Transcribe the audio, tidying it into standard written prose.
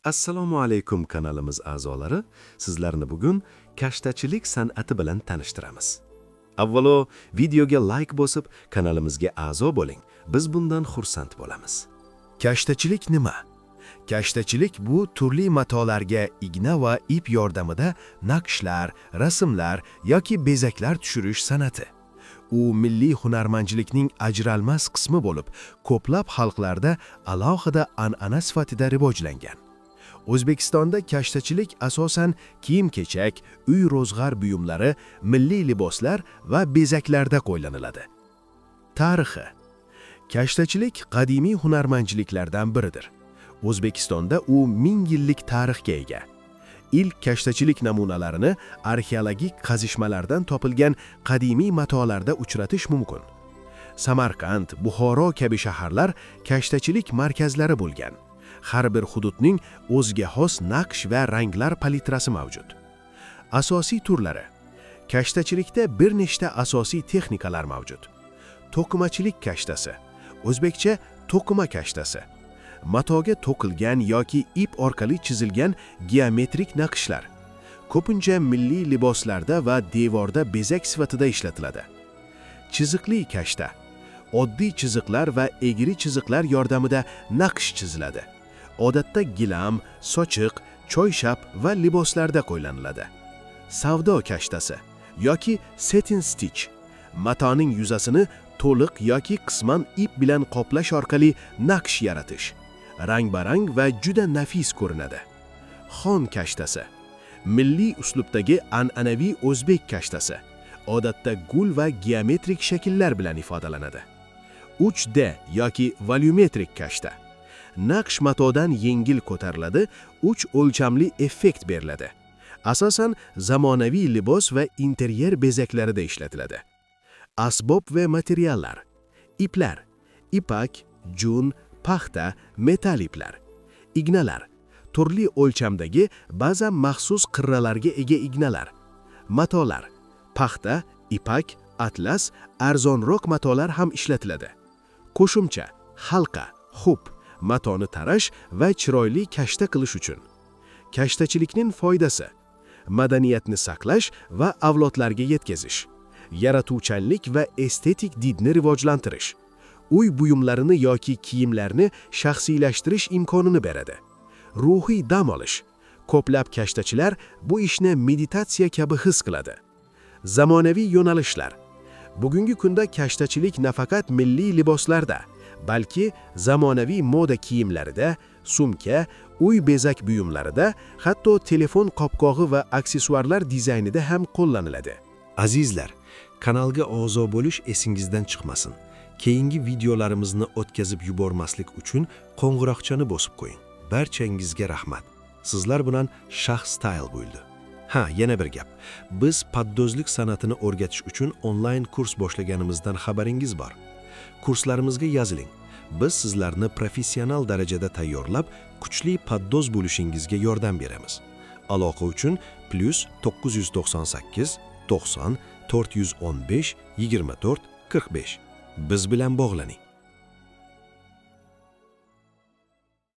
Assalomu alaykum kanalimiz a'zolari. Sizlarni bugun kashtachilik san'ati bilan tanishtiramiz. Avvalo, videoga like bosib, kanalimizga a'zo bo'ling. Biz bundan xursand bo'lamiz. Kashtachilik nima? Kashtachilik bu turli matolarga igna va ip yordamida naqshlar, rasmlar yoki bezaklar tushirish san'ati. U milliy hunarmandchilikning ajralmas qismi bo'lib, ko'plab xalqlarda alohida an'ana sifatida rivojlangan. O'zbekistonda kashtachilik asosan kiyim-kechak, uy-ro'zg'or buyumlari, milliy liboslar va bezaklarda qo'llaniladi. Tarixi. Kashtachilik qadimiy hunarmandchiliklardan biridir. O'zbekistonda u 1000 yillik tarixga ega. İlk kashtachilik namunalarini arxeologik qazishmalardan topilgan qadimiy matolarda uchratish mumkin. Samarqand, Buxoro kabi shaharlar kashtachilik markazlari bo'lgan. Har bir hududning o'ziga xos naqsh va ranglar palitrasi mavjud. Asosiy turlari. Kashtachilikda bir nechta asosiy texnikalar mavjud. To'qimachilik kashtasi, o'zbekcha to'qima kashtasi. Matoga to'qilgan yoki ip orqali chizilgan geometrik naqshlar. Ko'pincha milliy liboslarda va devorda bezak sifatida ishlatiladi. Chiziqli kashta. Oddiy chiziqlar va egri chiziqlar yordamida naqsh chiziladi. Odatda gilam, sochiq, choyshab va liboslarda qo'llaniladi. Savdo kashtasi yoki satin stitch. Matoning yuzasini to'liq yoki qisman ip bilan qoplash orqali naqsh yaratish. Rang-barang va juda nafis ko'rinadi. Xon kashtasi. Milliy uslubdagi an'anaviy o'zbek kashtasi. Odatda gul va geometrik shakllar bilan ifodalanadi. 3D yoki volumetrik kashta. Naqsh matodan yengil ko'tariladi, 3 o'lchamli effekt beriladi. Asosan zamonaviy libos va interyer bezaklarida ishlatiladi. Asbob va materiallar. Iplar, ipak, jun, paxta, metall iplar. Ignalar, turli o'lchamdagi, ba'zan maxsus qirralarga ega ignalar. Matolar, paxta, ipak, atlas, arzonroq matolar ham ishlatiladi. Qo'shimcha, halqa, xup, matoni tarash va chiroyli kashta qilish uchun. Kashtachilikning foydasi: madaniyatni saqlash va avlodlarga yetkazish. Yaratuvchanlik va estetik didni rivojlantirish. Uy buyumlarini yoki kiyimlarni shaxsiylashtirish imkonini beradi. Ruhiy dam olish. Ko'plab kashtachilar bu ishni meditatsiya kabi his qiladi. Zamonaviy yo'nalishlar. Bugungi kunda kashtachilik nafaqat milliy liboslarda, balki zamonaviy moda kiyimlarida, sumka, uy bezak buyumlarida, hatto telefon qopqog'i va aksessuarlar dizaynida ham qo'llaniladi. Azizlar, kanalga a'zo bo'lish esingizdan chiqmasin. Keyingi videolarimizni o'tkazib yubormaslik uchun qo'ng'iroqchani bosib qo'ying. Barchangizga rahmat. Sizlar bilan Shah Style bo'ldi. Ha, yana bir gap. Biz paddozlik san'atini o'rgatish uchun onlayn kurs boshlaganimizdan xabaringiz bor. Kurslarimizga yoziling. Biz sizlarni professional darajada tayyorlab, kuchli paddoz bo'lishingizga yordam beramiz. Aloqa uchun +998 90 415 24 45. Biz bilan bog'laning.